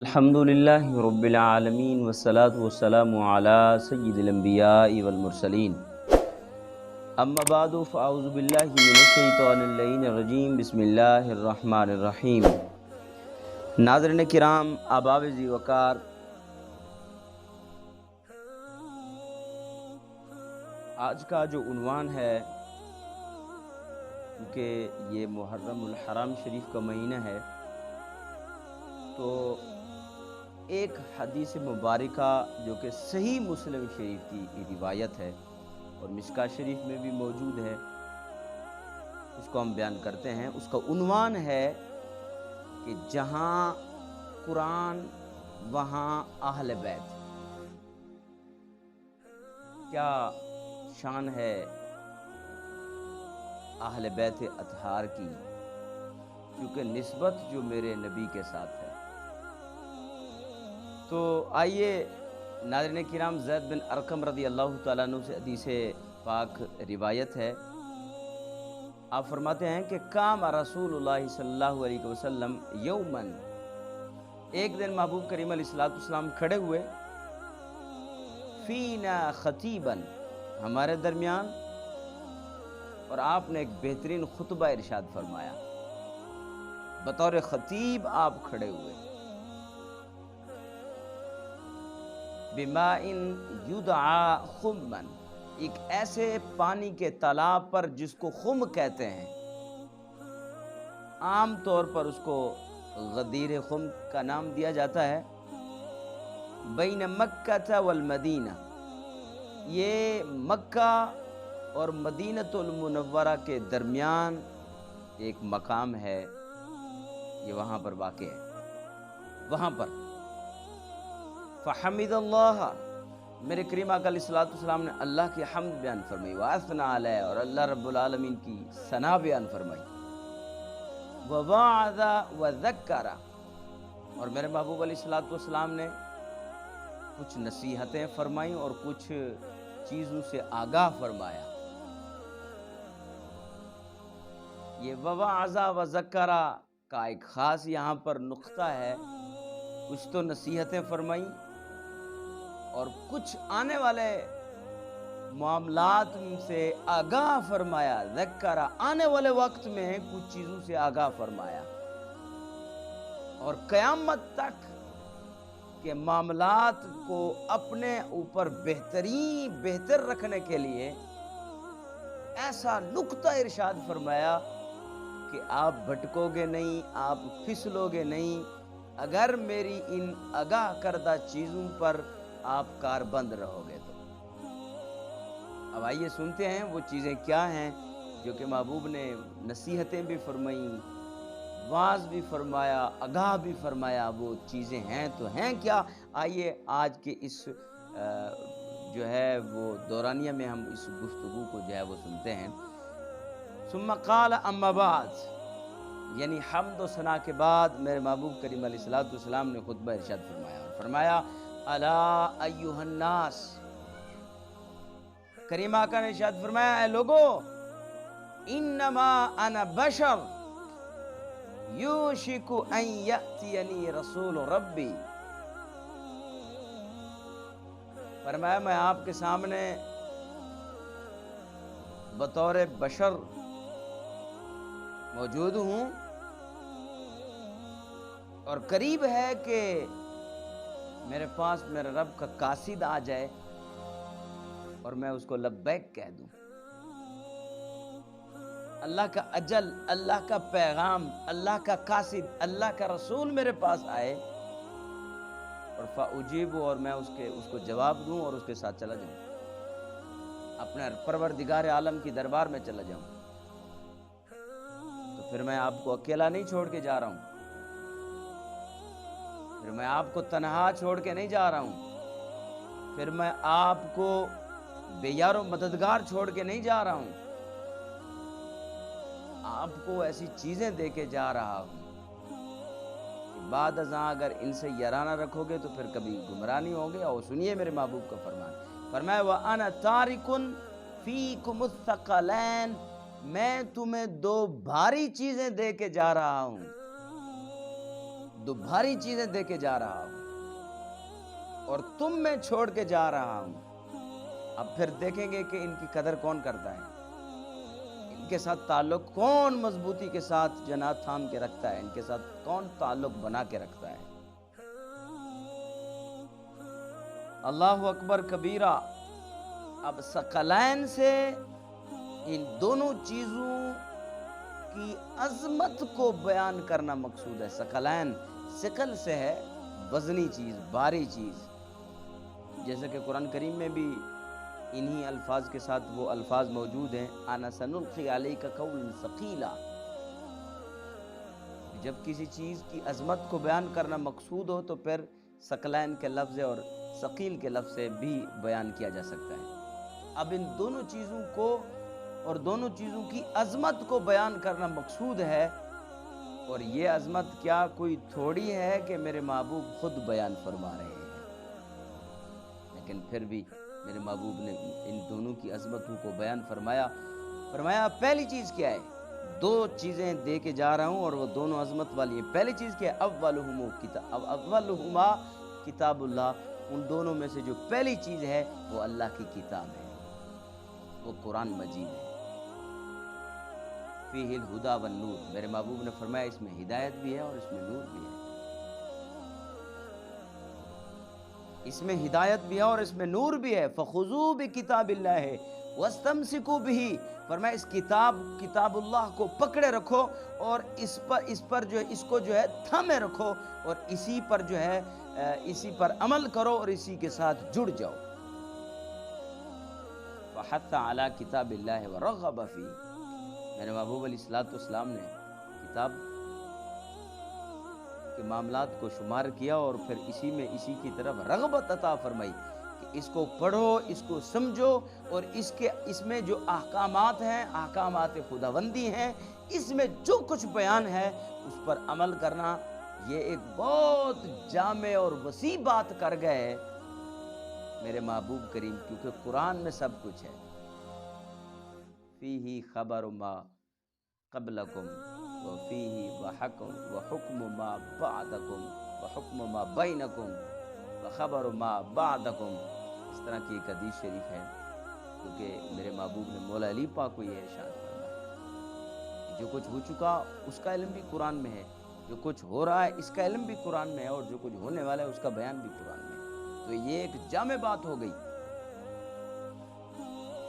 الحمدللہ رب العالمین والصلاة والسلام علی سید الانبیاء والمرسلین اما بعد فاعوذ باللہ من الشیطان اللعین الرجیم بسم اللہ الرحمن الرحیم۔ ناظرین کرام، احباب ذی وقار، آج کا جو عنوان ہے، کیونکہ یہ محرم الحرام شریف کا مہینہ ہے، تو ایک حدیث مبارکہ جو کہ صحیح مسلم شریف کی روایت ہے اور مشکاہ شریف میں بھی موجود ہے، اس کو ہم بیان کرتے ہیں۔ اس کا عنوان ہے کہ جہاں قرآن وہاں اہل بیت۔ کیا شان ہے اہل بیت اطہار کی، کیونکہ نسبت جو میرے نبی کے ساتھ ہے۔ تو آئیے ناظرین کرام، زید بن ارقم رضی اللہ تعالیٰ عنہ سے حدیث پاک روایت ہے۔ آپ فرماتے ہیں کہ قام رسول اللہ صلی اللہ علیہ وسلم یومن، ایک دن محبوب کریم علیہ السلام کھڑے ہوئے، فینا خطیباً، ہمارے درمیان، اور آپ نے ایک بہترین خطبہ ارشاد فرمایا۔ بطور خطیب آپ کھڑے ہوئے، بِمَاءٍ یُدْعَا خُمًّا، ایک ایسے پانی کے تالاب پر جس کو خم کہتے ہیں۔ عام طور پر اس کو غدیر خم کا نام دیا جاتا ہے۔ بین مکہ والمدینہ، یہ مکہ اور مدینۃ المنورہ کے درمیان ایک مقام ہے، یہ وہاں پر واقع ہے۔ وہاں پر فحمد اللہ، میرے کریم آقا علیہ السلام نے اللہ کی حمد بیان فرمائی، وَأَثْنَى عَلَيْهِ، اور اللہ رب العالمین کی ثنا بیان فرمائی، وَوَعَظَ وَذَكَّرَ، اور میرے محبوب علیہ السلام نے کچھ نصیحتیں فرمائیں اور کچھ چیزوں سے آگاہ فرمایا۔ یہ وَوَعَظَ وَذَكَّرَ کا ایک خاص یہاں پر نقطہ ہے، کچھ تو نصیحتیں فرمائیں اور کچھ آنے والے معاملات سے آگاہ فرمایا۔ ذکرہ، آنے والے وقت میں کچھ چیزوں سے آگاہ فرمایا، اور قیامت تک کے معاملات کو اپنے اوپر بہتر رکھنے کے لیے ایسا نقطہ ارشاد فرمایا کہ آپ بھٹکو گے نہیں، آپ پھسلو گے نہیں، اگر میری ان آگاہ کردہ چیزوں پر آپ کاربند رہو گے تو۔ اب آئیے سنتے ہیں وہ چیزیں کیا ہیں جو کہ محبوب نے نصیحتیں بھی فرمائیں، واعظ بھی فرمایا، آگاہ بھی فرمایا۔ وہ چیزیں ہیں تو ہیں کیا؟ آئیے آج کے اس جو ہے وہ دورانیہ میں ہم اس گفتگو کو جو ہے وہ سنتے ہیں۔ ثم قال اما بعد، یعنی حمد و ثنا کے بعد میرے محبوب کریم علیہ السلام نے خطبہ ارشاد فرمایا، اور فرمایا الا ایھا الناس، کریم آقا نے ارشاد فرمایا، اے لوگو، انما انا بشر یوشک ان یأتینی رسول ربی، فرمایا میں آپ کے سامنے بطور بشر موجود ہوں، اور قریب ہے کہ میرے پاس میرے رب کا قاصد آ جائے اور میں اس کو لبیک کہہ دوں۔ اللہ کا اجل، اللہ کا پیغام، اللہ کا قاصد، اللہ کا رسول میرے پاس آئے، اور فاجیب، اور میں اس کو جواب دوں اور اس کے ساتھ چلا جاؤں، اپنے پروردگار عالم کی دربار میں چلا جاؤں، تو پھر میں آپ کو اکیلا نہیں چھوڑ کے جا رہا ہوں، پھر میں آپ کو تنہا چھوڑ کے نہیں جا رہا ہوں، پھر میں آپ کو بے یار و مددگار چھوڑ کے نہیں جا رہا ہوں، آپ کو ایسی چیزیں دے کے جا رہا ہوں کہ بعد ازاں اگر ان سے یارانہ رکھو گے تو پھر کبھی گمراہ نہیں ہوگے۔ اور سنیے میرے محبوب کا فرمان، فرمایا وَأَنَا تَارِكٌ فِيكُمُ الثَّقَلَيْنِ، میں تمہیں دو بھاری چیزیں دے کے جا رہا ہوں۔ دو بھاری چیزیں دے کے جا رہا ہوں اور تم میں چھوڑ کے جا رہا ہوں۔ اب پھر دیکھیں گے کہ ان کی قدر کون کرتا ہے، ان کے ساتھ تعلق کون مضبوطی کے ساتھ جنات تھام کے رکھتا ہے، ان کے ساتھ کون تعلق بنا کے رکھتا ہے۔ اللہ اکبر کبیرہ۔ اب ثقلین سے ان دونوں چیزوں کی عظمت کو بیان کرنا مقصود ہے۔ ثقلین ثقل سے ہے وزنی چیز، بھاری چیز، جیسا کہ قرآن کریم میں بھی انہی الفاظ کے ساتھ وہ الفاظ موجود ہیں، انا سنلقی علیک قولا ثقیلا۔ جب کسی چیز کی عظمت کو بیان کرنا مقصود ہو تو پھر ثقلین کے لفظ اور ثقیل کے لفظ سے بھی بیان کیا جا سکتا ہے۔ اب ان دونوں چیزوں کو اور دونوں چیزوں کی عظمت کو بیان کرنا مقصود ہے، اور یہ عظمت کیا کوئی تھوڑی ہے کہ میرے محبوب خود بیان فرما رہے ہیں، لیکن پھر بھی میرے محبوب نے ان دونوں کی عظمتوں کو بیان فرمایا پہلی چیز کیا ہے؟ دو چیزیں دے کے جا رہا ہوں اور وہ دونوں عظمت والی ہیں۔ پہلی چیز کیا ہے؟ اولہما کتاب اللہ، ان دونوں میں سے جو پہلی چیز ہے وہ اللہ کی کتاب ہے، وہ قرآن مجید ہے۔ فیہ الہدی والنور، میرے محبوب نے فرمایا اس میں ہدایت بھی ہے اور اس میں نور بھی ہے، اس میں ہدایت بھی ہے اور اس میں نور بھی ہے۔ فخذوا بکتاب اللہ واستمسکوا بہ، فرمایا اس کتاب اللہ کو پکڑے رکھو اور اس پر جو ہے اس کو جو ہے تھامے رکھو اور اسی پر جو ہے اسی پر عمل کرو اور اسی کے ساتھ جڑ جاؤ۔ فحث علی کتاب اللہ ورغب فیہ، میرے محبوب علیہ السلام نے کتاب کے معاملات کو شمار کیا اور پھر اسی کی طرف رغبت عطا فرمائی کہ اس کو پڑھو، اس کو سمجھو، اور اس میں جو احکامات ہیں، احکامات خداوندی ہیں، اس میں جو کچھ بیان ہے اس پر عمل کرنا۔ یہ ایک بہت جامع اور وسیع بات کر گئے میرے محبوب کریم، کیونکہ قرآن میں سب کچھ ہے۔ فیہ خبر ما قبلکم وفیہ وحکم ما بعدکم وحکم ما بینکم وخبر ما بعدکم، اس طرح کی ایک حدیث شریف ہے، کیونکہ میرے محبوب نے مولا علی پاک کو یہ ارشاد فرمایا جو کچھ ہو چکا اس کا علم بھی قرآن میں ہے، جو کچھ ہو رہا ہے اس کا علم بھی قرآن میں ہے، اور جو کچھ ہونے والا ہے اس کا بیان بھی قرآن میں ہے۔ تو یہ ایک جامع بات ہو گئی،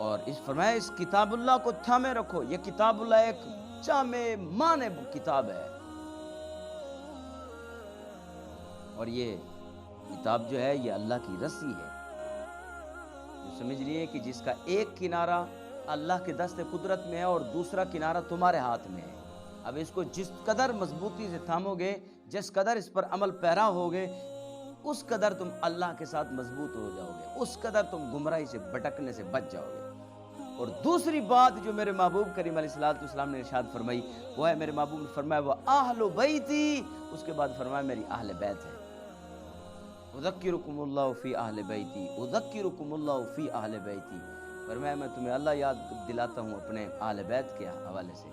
اور اس فرمایا اس کتاب اللہ کو تھامے رکھو۔ یہ کتاب اللہ ایک جامع معنی کتاب ہے، اور یہ کتاب جو ہے یہ اللہ کی رسی ہے، جو سمجھ لیے کہ جس کا ایک کنارہ اللہ کے دست قدرت میں ہے اور دوسرا کنارہ تمہارے ہاتھ میں ہے۔ اب اس کو جس قدر مضبوطی سے تھامو گے، جس قدر اس پر عمل پیرا ہوگے، اس قدر تم اللہ کے ساتھ مضبوط ہو جاؤ گے، اس قدر تم گمراہی سے بھٹکنے سے بچ جاؤ گے۔ اور دوسری بات جو میرے محبوب کریم علیہ السلام نے ارشاد فرمائی وہ ہے، میرے محبوب نے فرمایا وہ اہل بیتی، اس کے بعد فرمایا میری اہل بیت ہے۔ اذکرکم اللہ فی اہل بیتی، اذکرکم اللہ فی اہل بیتی، فرمایا میں تمہیں اللہ یاد دلاتا ہوں اپنے اہل بیت کے حوالے سے،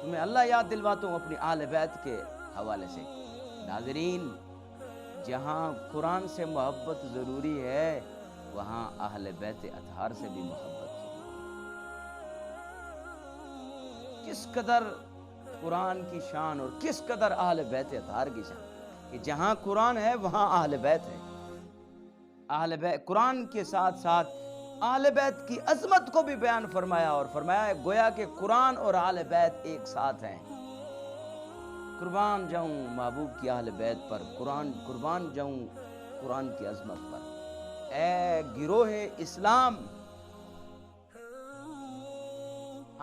تمہیں اللہ یاد دلواتا ہوں اپنی اہل بیت کے حوالے سے۔ ناظرین، جہاں قرآن سے محبت ضروری ہے وہاں اہل بیت اطہار سے بھی محبت ضروری ہے۔ کس قدر قرآن کی شان اور کس قدر اہل بیت اطہار کی شان، کہ جہاں قرآن ہے وہاں اہل بیت ہے۔ اہل بیت قرآن کے ساتھ ساتھ اہل بیت کی عظمت کو بھی بیان فرمایا، اور فرمایا گویا کہ قرآن اور اہل بیت ایک ساتھ ہیں۔ قربان جاؤں محبوب کی اہل بیت پر، قربان جاؤں قرآن کی عظمت پر۔ اے گروہ اسلام،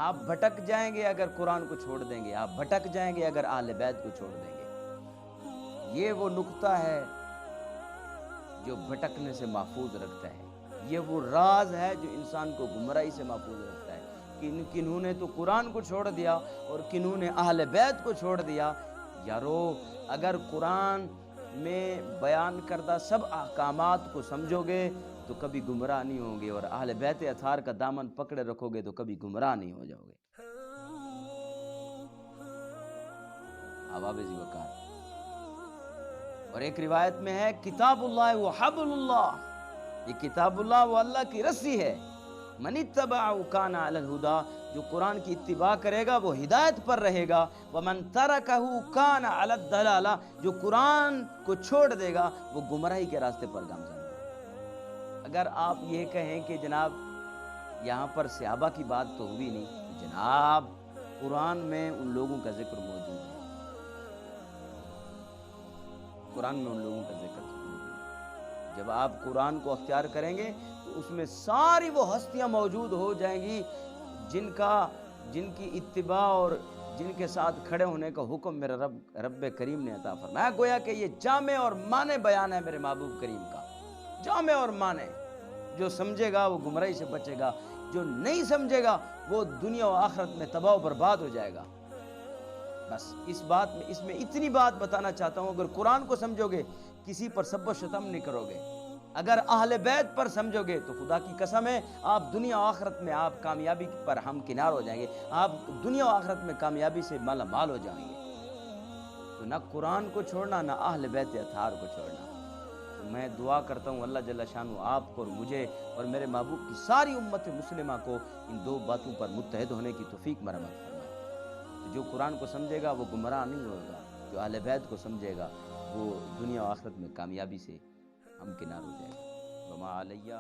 آپ بھٹک جائیں گے اگر قرآن کو چھوڑ دیں گے، آپ بھٹک جائیں گے اگر اہل بیت کو چھوڑ دیں گے۔ یہ وہ نقطہ ہے جو بھٹکنے سے محفوظ رکھتا ہے، یہ وہ راز ہے جو انسان کو گمراہی سے محفوظ رکھتا ہے۔ کنہوں نے تو قرآن کو چھوڑ دیا اور کنہوں نے اہل بیت کو چھوڑ دیا۔ یارو، اگر قرآن میں بیان کردہ سب احکامات کو سمجھو گے تو کبھی گمراہ نہیں ہوں گے، اور اہل بیت اطہار کا دامن پکڑے رکھو گے تو کبھی گمراہ نہیں ہو جاؤ گے۔ آواز وقار اور ایک روایت میں ہے کتاب اللہ و حبل اللہ، یہ کتاب اللہ وہ اللہ کی رسی ہے، من اتبع کان علی الہدی، جو قرآن کی اتباع کرے گا وہ ہدایت پر رہے گا، ومن ترکہ کان علی الضلالہ، جو قرآن کو چھوڑ دے گا وہ گمراہی کے راستے پر گامزن ہوگا۔ اگر آپ یہ کہیں کہ جناب یہاں پر صحابہ کی بات تو ہوئی نہیں، تو جناب قرآن میں ان لوگوں کا ذکر موجود ہے، قرآن میں ان لوگوں کا ذکر موجود ہے۔ جب آپ قرآن کو اختیار کریں گے تو اس میں ساری وہ ہستیاں موجود ہو جائیں گی جن کی اتباع اور جن کے ساتھ کھڑے ہونے کا حکم میرا رب کریم نے عطا فرمایا۔ گویا کہ یہ جامع اور مانع بیان ہے میرے محبوب کریم کا، جامع اور مانع۔ جو سمجھے گا وہ گمراہی سے بچے گا، جو نہیں سمجھے گا وہ دنیا و آخرت میں تباہ و برباد ہو جائے گا۔ بس اس میں اتنی بات بتانا چاہتا ہوں، اگر قرآن کو سمجھو گے کسی پر سب و شتم نہیں کرو گے، اگر اہل بیت پر سمجھو گے تو خدا کی قسم ہے آپ دنیا و آخرت میں آپ کامیابی پر ہمکنار ہو جائیں گے، آپ دنیا و آخرت میں کامیابی سے مالا مال ہو جائیں گے۔ تو نہ قرآن کو چھوڑنا، نہ اہل بیت اطہار کو چھوڑنا۔ تو میں دعا کرتا ہوں اللہ جل شانہ آپ کو اور مجھے اور میرے محبوب کی ساری امت مسلمہ کو ان دو باتوں پر متحد ہونے کی توفیق مرحمت فرمائے۔ جو قرآن کو سمجھے گا وہ گمراہ نہیں ہوگا، جو اہل بیت کو سمجھے گا وہ دنیا و آخرت میں کامیابی سے ہمکنار ہو جائے گا۔ وما علیہ